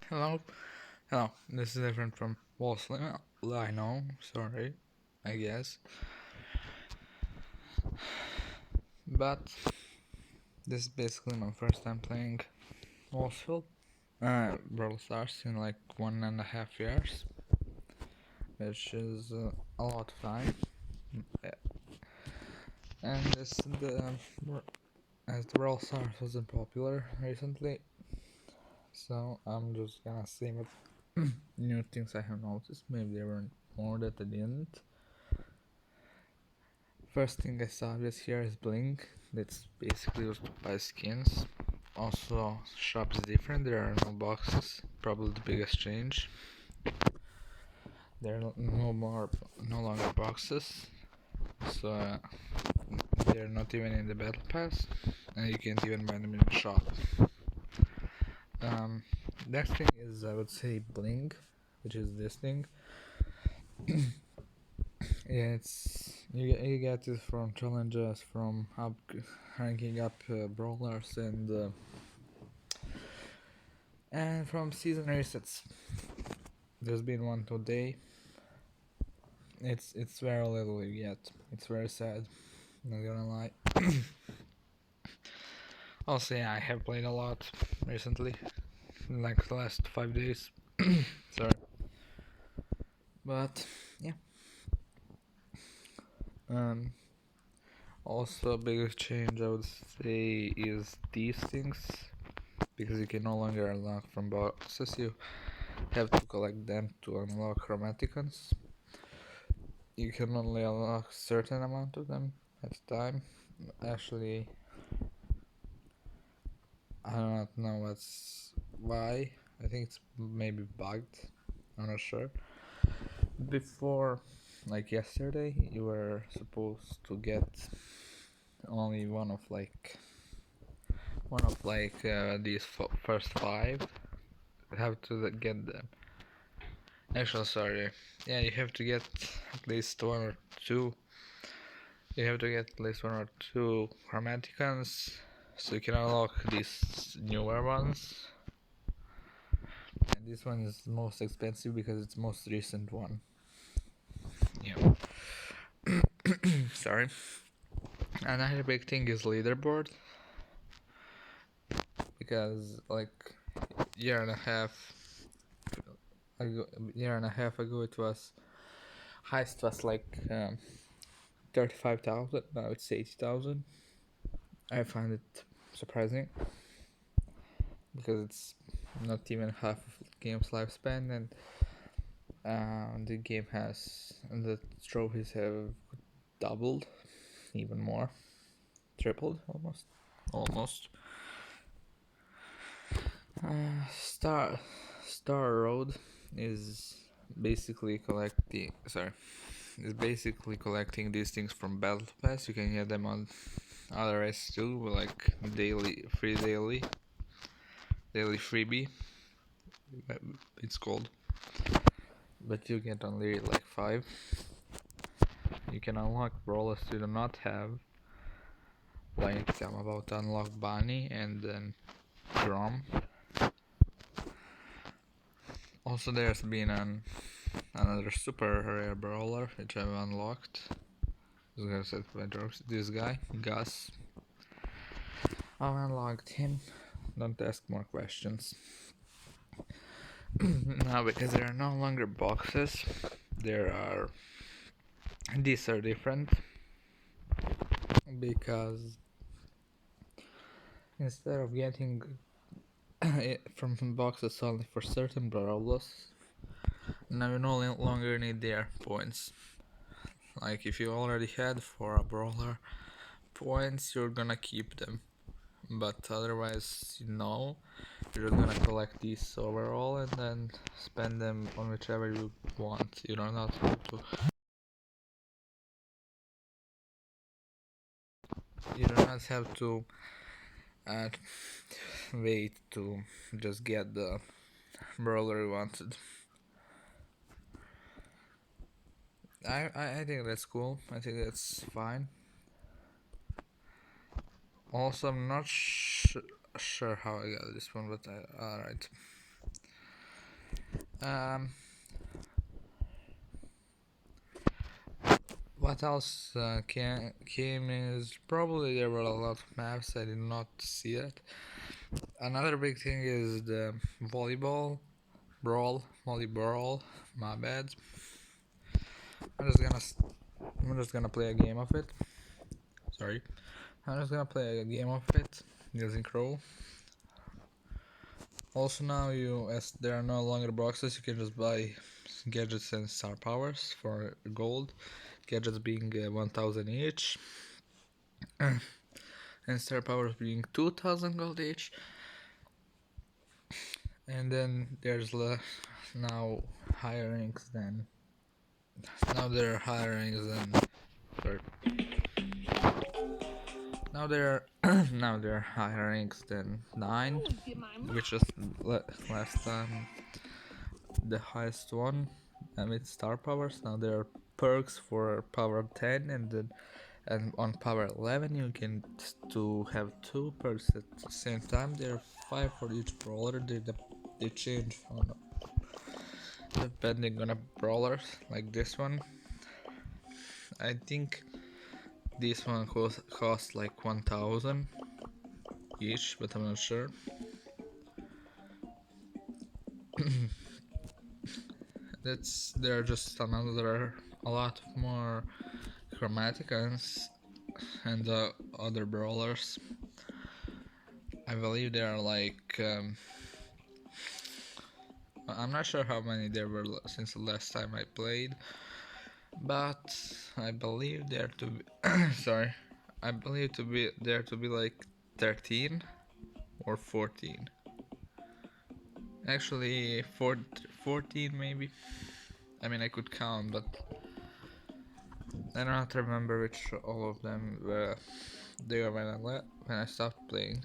Hello, hello. This is different from Wolfslim. I know. Sorry, I guess. But this is basically my first time playing Wolfsfield. Brawl Stars in like 1.5 years, which is a lot of time. Yeah. And as the Brawl Stars wasn't popular recently, so I'm just gonna see what new things I have noticed. Maybe there were more that I didn't. First thing I saw this here is Blink. That's basically used to buy skins. Also, shop is different. There are no boxes. Probably the biggest change. There are no longer boxes. So they're not even in the battle pass, and you can't even buy them in the shop. Next thing is I would say Blink, which is this thing. Yeah, you get it from challenges, from ranking up brawlers, and from season resets. There's been one today. It's very little you get. It's very sad. Not gonna lie. Also, yeah, I have played a lot recently, like the last 5 days. Sorry, but yeah. Um, Also, a big change I would say is these things, because you can no longer unlock from boxes. You have to collect them to unlock chromaticons. You can only unlock certain amount of them at a time. Actually, I do not know why. I think it's maybe bugged. I'm not sure. Before, like yesterday, you were supposed to get only one of these first five. You have to get them. Actually, sorry. Yeah, you have to get at least one or two. You have to get at least one or two chromaticons, so you can unlock these newer ones. And this one is most expensive because it's most recent one. Yeah. Sorry. Another big thing is leaderboard, because like year and a half ago it was highest was like 35,000. Now it's 80,000. I find it surprising because it's not even half of the game's lifespan, and the trophies have doubled, even more, tripled almost. Star Road is basically collecting these things from Battle Pass. You can get them on other races too, like daily freebie. It's called, but you get only like 5. You can unlock brawlers you do not have. Like I'm about to unlock Bunny and then Grom. Also, there's been another super rare brawler which I've unlocked. This guy, Gus. I've unlocked him. Don't ask more questions. Now, because there are no longer boxes, these are different, because instead of getting from boxes only for certain brawlers, now you no longer need their points. Like if you already had for a brawler points, you're gonna keep them, but otherwise no, you're just gonna collect these overall and then spend them on whichever you want. You don't have to uh, wait to just get the brawler you wanted. I think that's cool. I think that's fine. Also, I'm not sure how I got this one, but alright. Um, what else came is probably there were a lot of maps I did not see it. Another big thing is the volleyball, volleyball. My bad. I'm just gonna I'm just gonna play a game of it. Sorry, I'm just gonna play a game of it using Crow. Also now as there are no longer boxes, you can just buy gadgets and star powers for gold. Gadgets being 1000 each, and star powers being 2000 gold each. And then there's now higher ranks than now there are higher ranks than sorry. Now there are now there are higher ranks than 9, which is last time the highest one with star powers. Now there are perks for power 10, and on power 11 you can to have 2 perks at the same time. There are 5 for each brawler. They change on depending on a brawler, like this one. I think this one costs like 1000 each, but I'm not sure. There are just a lot more chromatic and other brawlers. I believe there are like I'm not sure how many there were since the last time I played, but I believe there to be sorry, I believe to be there to be like 13 or 14. Actually, 14 maybe. I mean, I could count, but I don't remember which all of them were there when I stopped playing.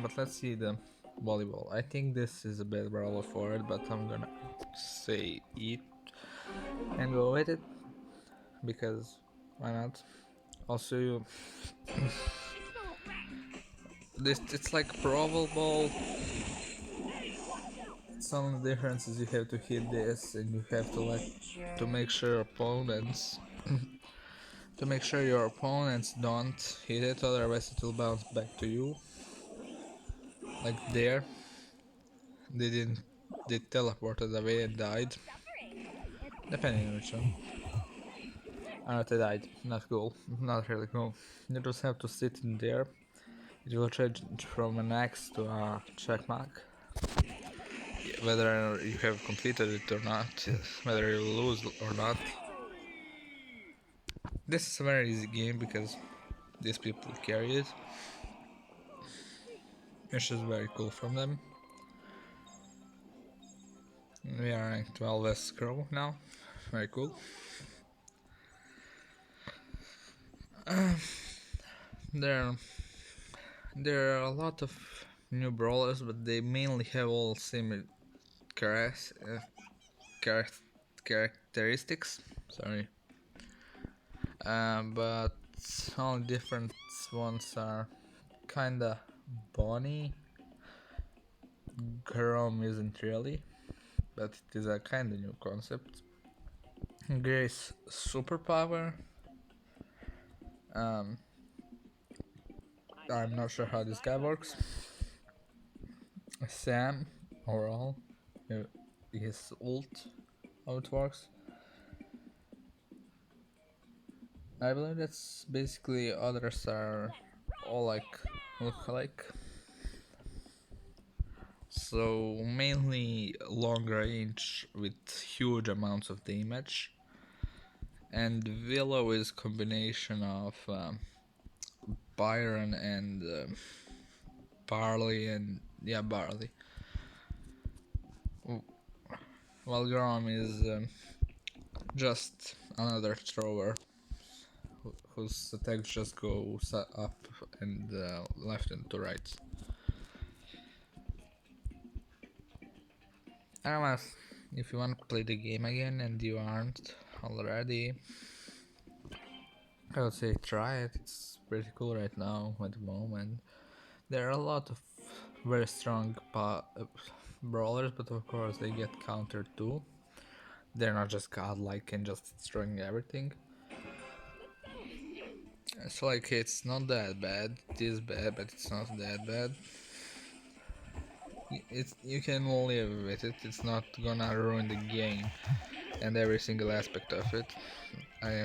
But let's see the volleyball. I think this is a bad brawler for it, but I'm gonna say it and go with it because why not? Also, it's like Brawl Ball. Some differences you have to hit this, and you have to make sure opponents to make sure your opponents don't hit it, otherwise it will bounce back to you. Like there, they didn't. They teleported away and died. Depending on which one. They died. Not cool. Not really cool. You just have to sit in there. It will change from an X to a check mark. Whether you have completed it or not, whether you lose or not. This is a very easy game because these people carry it, which is very cool from them. We are ranked 12 as Crow now, very cool. There are a lot of new brawlers, but they mainly have all similar characteristics. Sorry, but all different ones are kinda Bonnie. Grom isn't really, but it is a kinda new concept. Grace superpower. I'm not sure how this guy works. Sam overall, his ult, how it works. I believe that's basically others are all look alike. So mainly long range with huge amounts of damage, and Willow is combination of Byron and Barley and Barley. While Grom is just another thrower whose attacks just go up and left and to right. Anyways, if you want to play the game again and you aren't already, I would say try it. It's pretty cool right now at the moment. There are a lot of very strong brawlers, but of course they get countered too. They're not just godlike and just destroying everything. It's like it's not that bad. It is bad, but it's not that bad. You can live with it. It's not gonna ruin the game and every single aspect of it. I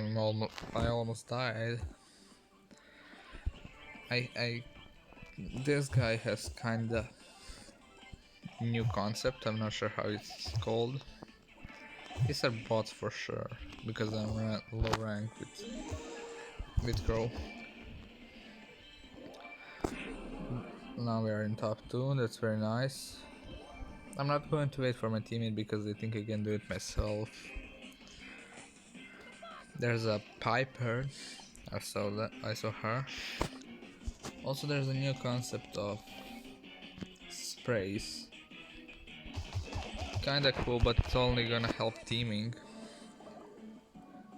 almost died. I this guy has kinda new concept. I'm not sure how it's called. These are bots for sure because I'm low rank with Crow. Now we are in top 2. That's very nice. I'm not going to wait for my teammate because I think I can do it myself. There's a Piper. I saw her. Also, there's a new concept of sprays. Kinda cool, but it's only gonna help teaming.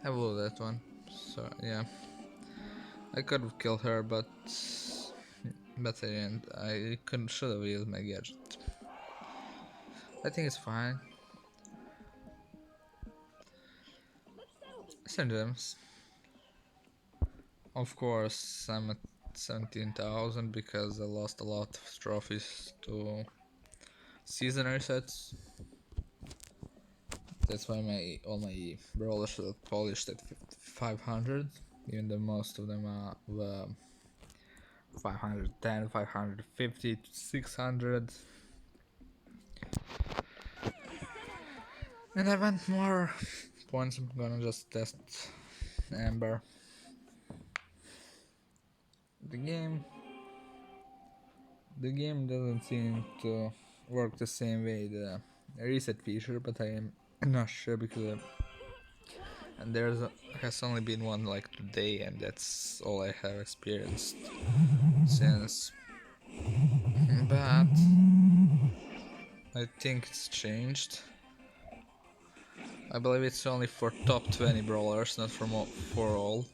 I blew that one. So yeah, I could have killed her, but I didn't. I should have used my gadget. I think it's fine. Send gems. Of course, I'm at 17,000 because I lost a lot of trophies to season resets. That's why all my brawlers are polished at 500, even though most of them are 510, 550 to 600. And I want more points. I'm gonna just test Amber. The game doesn't seem to work the same way, the reset feature, but I am not sure because and has only been one like today, and that's all I have experienced since. But I think it's changed. I believe it's only for top 20 brawlers, not for all.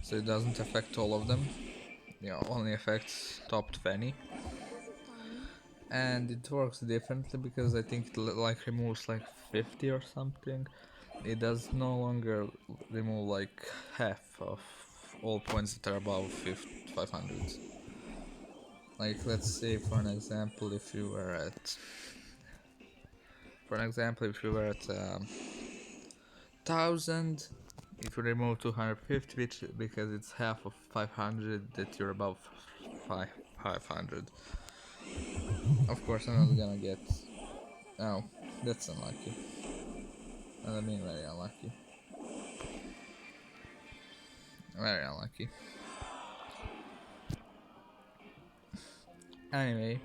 So it doesn't affect all of them. Only affects top 20. And it works differently because I think it like removes like 50 or something. It does no longer remove like half of all points that are above 500. Like let's say for an example, if you were at 1000, it will remove 250, which because it's half of 500 that you're above 500. Of course, I'm not gonna get. Oh, that's unlucky. I mean, very unlucky. Very unlucky. Anyway,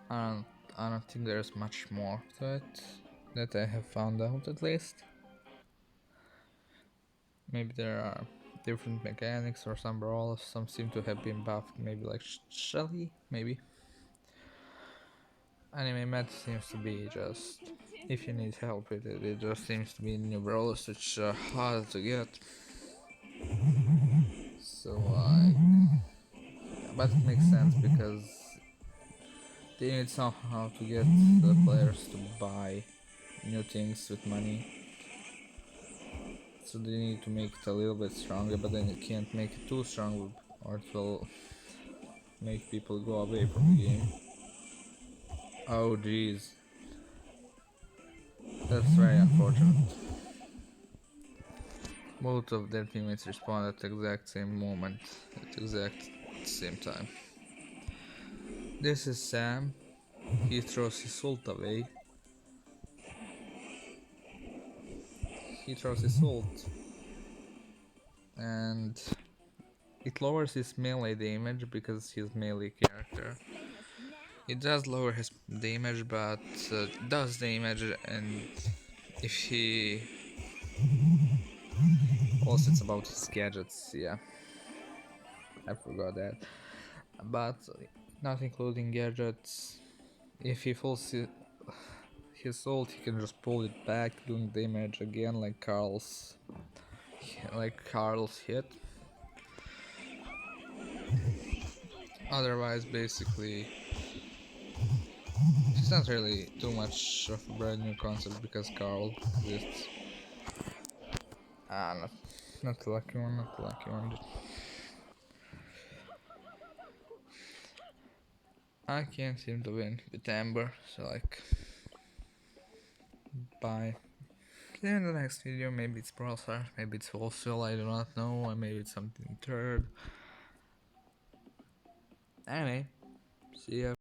I don't think there's much more to it that I have found out, at least. Maybe there are different mechanics or some brawlers. Some seem to have been buffed. Maybe like Shelly, maybe. Anime Matt seems to be just, if you need help with it, it just seems to be new brawlers which are hard to get. So but it makes sense because they need somehow to get the players to buy new things with money. So they need to make it a little bit stronger, but then you can't make it too strong or it will make people go away from the game. Oh jeez. That's very unfortunate. Both of their teammates respawn at the exact same moment, at the exact same time. This is Sam. He throws his ult away. And it lowers his melee damage because he's melee character. It does lower his damage, but does damage, and if he also it's about his gadgets, yeah, I forgot that. But not including gadgets, if he falls his ult, he can just pull it back, doing damage again, like Carl's hit. Otherwise, basically, it's not really too much of a brand new concept because Carl exists. Ah, not the lucky one, not the lucky one. I can't seem to win with Amber, so like, bye. See you in the next video. Maybe it's Brawl Stars, maybe it's Wholesale, I do not know, or maybe it's something third. Anyway, see ya.